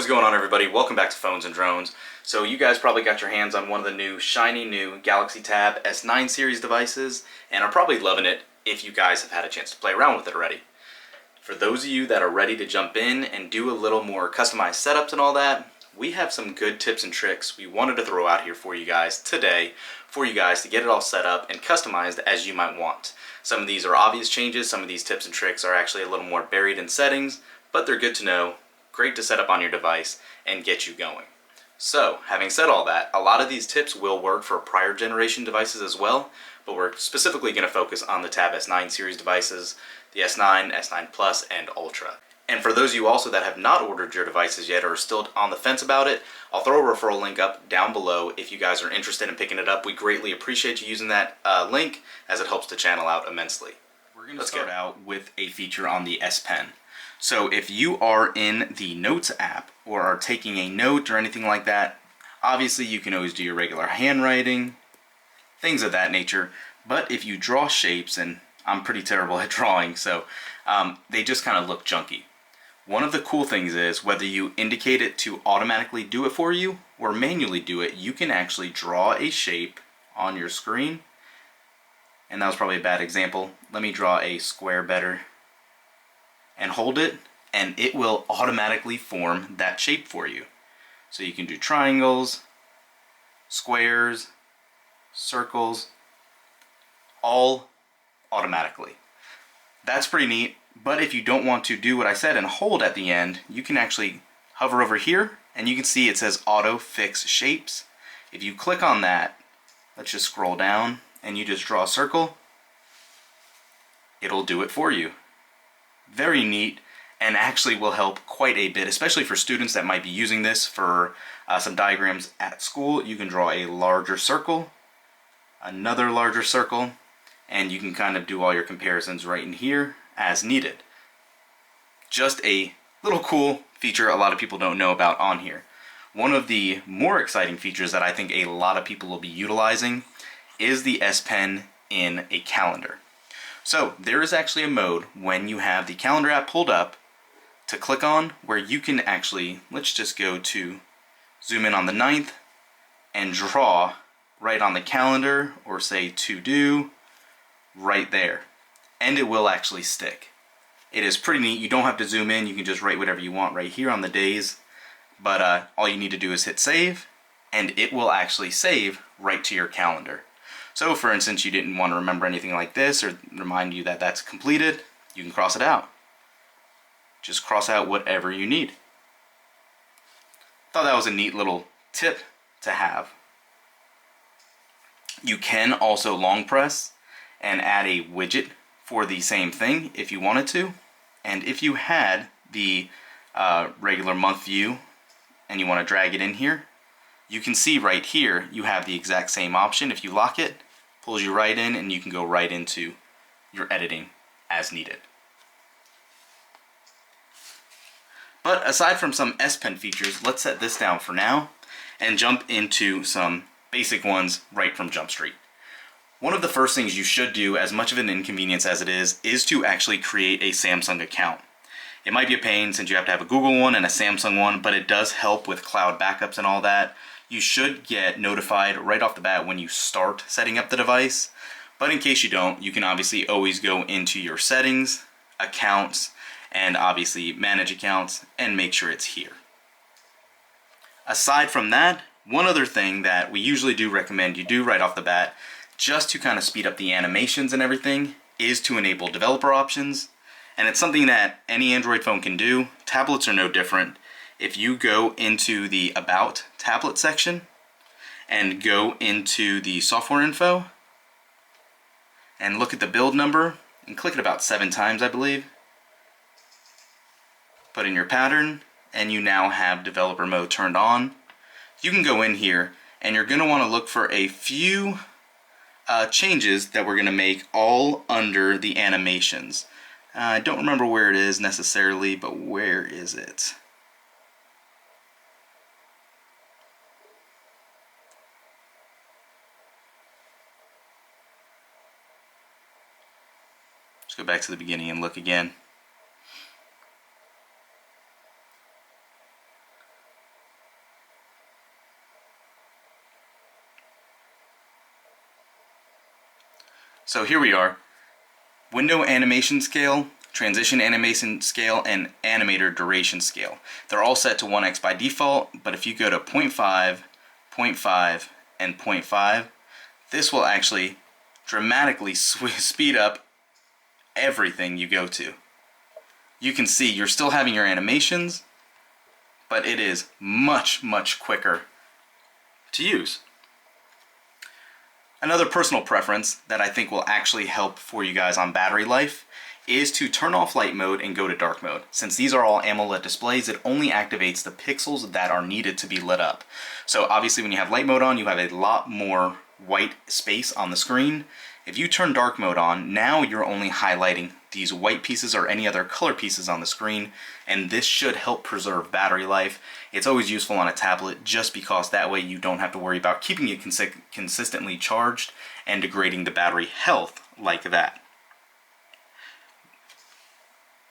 is going on, everybody? Welcome back to Phones and Drones. So you guys probably got your hands on one of the new shiny new Galaxy Tab S9 series devices and are probably loving it if you guys have had a chance to play around with it already. For those of you that are ready to jump in and do a little more customized setups and all that, we have some good tips and tricks we wanted to throw out here for you guys today for you guys to get it all set up and customized as you might want. Some of these are obvious changes, some of these tips and tricks are actually a little more buried in settings, but they're good to know. Great to set up on your device and get you going. So, having said all that, a lot of these tips will work for prior generation devices as well, but we're specifically going to focus on the Tab S9 series devices, the S9, S9 Plus, and Ultra. And for those of you also that have not ordered your devices yet or are still on the fence about it, I'll throw a referral link up down below if you guys are interested in picking it up. We greatly appreciate you using that link as it helps the channel out immensely. We're going to start out with a feature on the S Pen. So if you are in the Notes app or are taking a note or anything like that, obviously you can always do your regular handwriting, things of that nature, but if you draw shapes, and I'm pretty terrible at drawing, so they just kind of look junky. One of the cool things is whether you indicate it to automatically do it for you or manually do it, you can actually draw a shape on your screen. And that was probably a bad example. Let me draw a square better. And hold it, and it will automatically form that shape for you. So you can do triangles, squares, circles, all automatically. That's pretty neat, but if you don't want to do what I said and hold at the end, you can actually hover over here, and you can see it says Auto Fix Shapes. If you click on that, let's just scroll down, and you just draw a circle, it'll do it for you. Very neat, and actually will help quite a bit, especially for students that might be using this for some diagrams at school. You can draw a larger circle, another larger circle, and you can kind of do all your comparisons right in here as needed. Just a little cool feature a lot of people don't know about on here. One of the more exciting features that I think a lot of people will be utilizing is the S Pen in a calendar. So there is actually a mode when you have the calendar app pulled up to click on where you can actually, let's just go to zoom in on the 9th and draw right on the calendar, or say to do right there, and it will actually stick. It is pretty neat. You don't have to zoom in, you can just write whatever you want right here on the days, but all you need to do is hit save and it will actually save right to your calendar. So for instance, you didn't want to remember anything like this or remind you that that's completed, you can cross it out. Just cross out whatever you need. Thought that was a neat little tip to have. You can also long press and add a widget for the same thing if you wanted to. And if you had the regular month view and you want to drag it in here, you can see right here you have the exact same option. If you lock it, pulls you right in, and you can go right into your editing as needed. But aside from some S Pen features, let's set this down for now and jump into some basic ones right from Jump Street. One of the first things you should do, as much of an inconvenience as it is to actually create a Samsung account. It might be a pain since you have to have a Google one and a Samsung one, but it does help with cloud backups and all that. You should get notified right off the bat when you start setting up the device, but in case you don't, you can obviously always go into your settings, accounts, and obviously manage accounts and make sure it's here. Aside from that, one other thing that we usually do recommend you do right off the bat, just to kind of speed up the animations and everything, is to enable developer options. And it's something that any Android phone can do. Tablets are no different. If you go into the About tablet section and go into the software info and look at the build number and click it about 7 times, I believe. Put in your pattern and you now have developer mode turned on. You can go in here and you're going to want to look for a few changes that we're going to make all under the animations. I don't remember where it is necessarily, but where is it? Let's go back to the beginning and look again. So here we are. Window animation scale, transition animation scale, and animator duration scale. They're all set to 1x by default, but if you go to 0.5, 0.5, and 0.5, this will actually dramatically speed up everything you go to. You can see you're still having your animations, but it is much, much quicker to use. Another personal preference that I think will actually help for you guys on battery life is to turn off light mode and go to dark mode. Since these are all AMOLED displays, it only activates the pixels that are needed to be lit up. So obviously when you have light mode on, you have a lot more white space on the screen. If you turn dark mode on, now you're only highlighting these white pieces or any other color pieces on the screen, and this should help preserve battery life. It's always useful on a tablet just because that way you don't have to worry about keeping it consistently charged and degrading the battery health like that.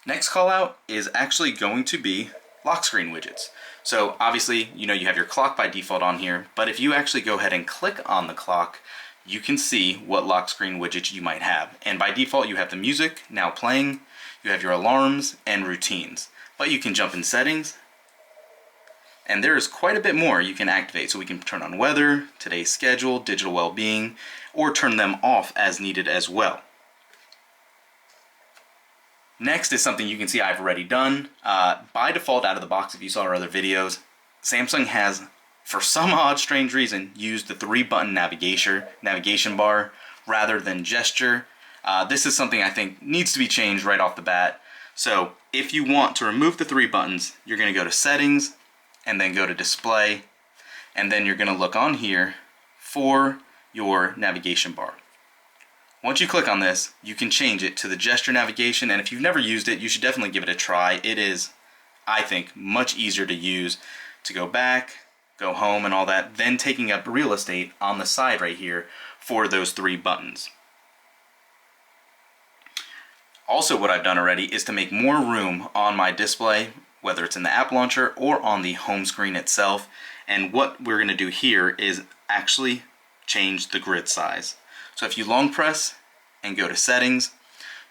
Next call out is actually going to be lock screen widgets. So obviously, you know, you have your clock by default on here, but if you actually go ahead and click on the clock, you can see what lock screen widgets you might have. And by default, you have the music now playing, you have your alarms and routines. But you can jump in settings, and there is quite a bit more you can activate. So we can turn on weather, today's schedule, digital well-being, or turn them off as needed as well. Next is something you can see I've already done. By default, out of the box, if you saw our other videos, Samsung has, for some odd strange reason, used the 3-button navigation bar rather than gesture. This is something I think needs to be changed right off the bat. So if you want to remove the 3 buttons, you're going to go to settings and then go to display, and then you're going to look on here for your navigation bar. Once you click on this, you can change it to the gesture navigation, and if you've never used it, you should definitely give it a try. It is, I think, much easier to use to go back, go home and all that, then taking up real estate on the side right here for those 3 buttons. Also, what I've done already is to make more room on my display, whether it's in the app launcher or on the home screen itself. And what we're going to do here is actually change the grid size. So if you long press and go to settings,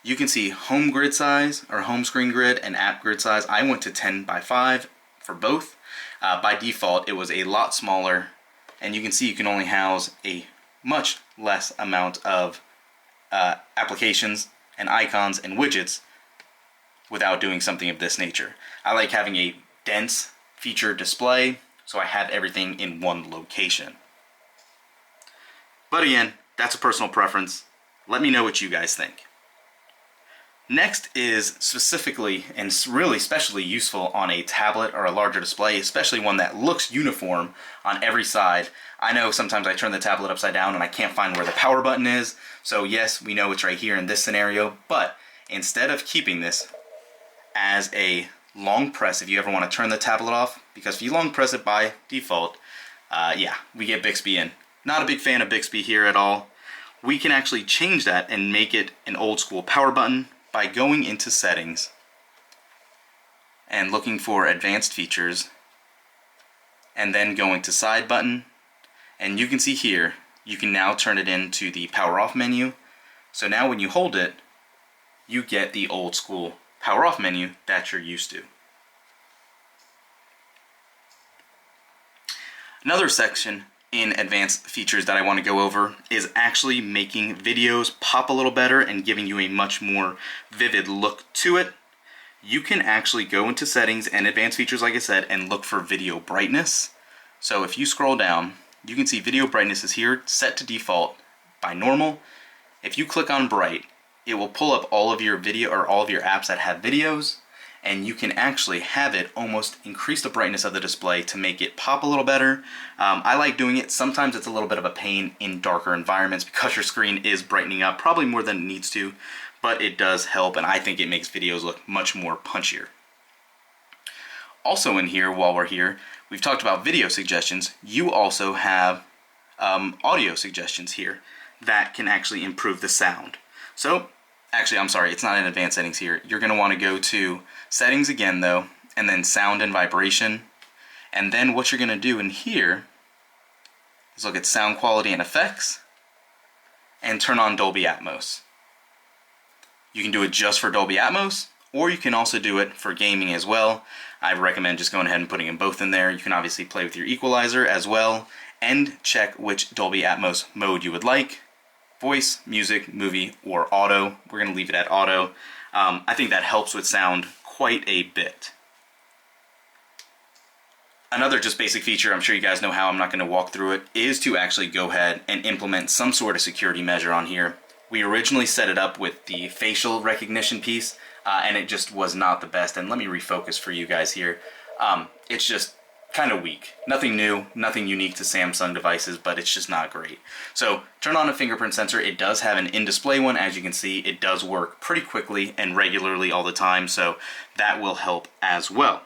you can see home grid size or home screen grid and app grid size. I went to 10 by 5 for both. By default, it was a lot smaller, and you can see you can only house a much less amount of applications and icons and widgets without doing something of this nature. I like having a dense feature display, so I have everything in one location. But again, that's a personal preference. Let me know what you guys think. Next is specifically and really especially useful on a tablet or a larger display, especially one that looks uniform on every side. I know sometimes I turn the tablet upside down and I can't find where the power button is. So yes, we know it's right here in this scenario, but instead of keeping this as a long press, if you ever want to turn the tablet off, because if you long press it by default, yeah, we get Bixby in. Not a big fan of Bixby here at all. We can actually change that and make it an old school power button by going into settings and looking for advanced features and then going to side button, and you can see here you can now turn it into the power off menu. So now when you hold it, you get the old school power off menu that you're used to. Another section in advanced features that I want to go over is actually making videos pop a little better and giving you a much more vivid look to it. You can actually go into settings and advanced features, like I said, and look for video brightness. So if you scroll down, you can see video brightness is here, set to default by normal. If you click on bright, it will pull up all of your video or all of your apps that have videos, and you can actually have it almost increase the brightness of the display to make it pop a little better. I like doing it. Sometimes it's a little bit of a pain in darker environments because your screen is brightening up probably more than it needs to, but it does help, and I think it makes videos look much more punchier. Also in here, while we're here, we've talked about video suggestions. You also have audio suggestions here that can actually improve the sound. So actually, I'm sorry, it's not in advanced settings here. You're going to want to go to settings again though, and then sound and vibration. And then what you're going to do in here is look at sound quality and effects. and turn on Dolby Atmos. You can do it just for Dolby Atmos, or you can also do it for gaming as well. I recommend just going ahead and putting them both in there. You can obviously play with your equalizer as well, and check which Dolby Atmos mode you would like. Voice, music, movie, or auto. We're going to leave it at auto. I think that helps with sound quite a bit. Another just basic feature, I'm sure you guys know how, I'm not going to walk through it, is to actually go ahead and implement some sort of security measure on here. We originally set it up with the facial recognition piece, and it just was not the best. And let me refocus for you guys here. It's just kind of weak. Nothing new, nothing unique to Samsung devices, but it's just not great. So turn on a fingerprint sensor. It does have an in-display one, as you can see. It does work pretty quickly and regularly all the time, so that will help as well.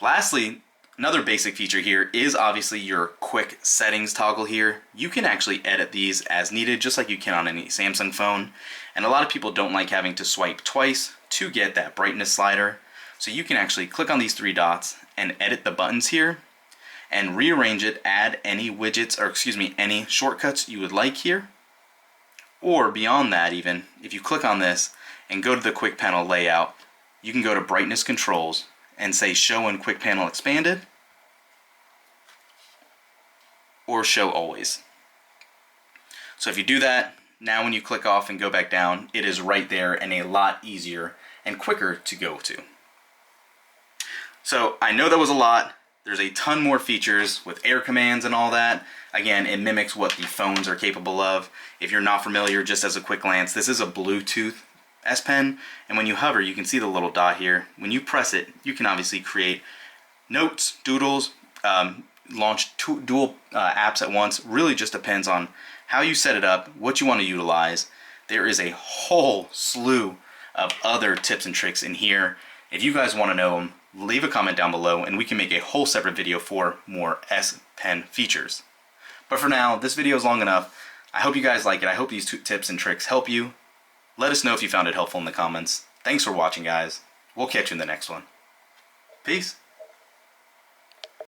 Lastly, another basic feature here is obviously your quick settings toggle here. You can actually edit these as needed, just like you can on any Samsung phone. And a lot of people don't like having to swipe twice to get that brightness slider. So you can actually click on these three dots and edit the buttons here and rearrange it, add any widgets, or any shortcuts you would like here. Or beyond that even, if you click on this and go to the quick panel layout, you can go to brightness controls and say show in quick panel expanded or show always. So if you do that, now when you click off and go back down, it is right there and a lot easier and quicker to go to. So I know that was a lot. There's a ton more features with air commands and all that. Again, it mimics what the phones are capable of. If you're not familiar, just as a quick glance, this is a Bluetooth S Pen, and when you hover, you can see the little dot here. When you press it, you can obviously create notes, doodles, launch dual apps at once. Really just depends on how you set it up, what you want to utilize. There is a whole slew of other tips and tricks in here. If you guys want to know them, leave a comment down below and we can make a whole separate video for more S Pen features. But for now, this video is long enough. I hope you guys like it. I hope these tips and tricks help you. Let us know if you found it helpful in the comments. Thanks for watching, guys. We'll catch you in the next one. Peace.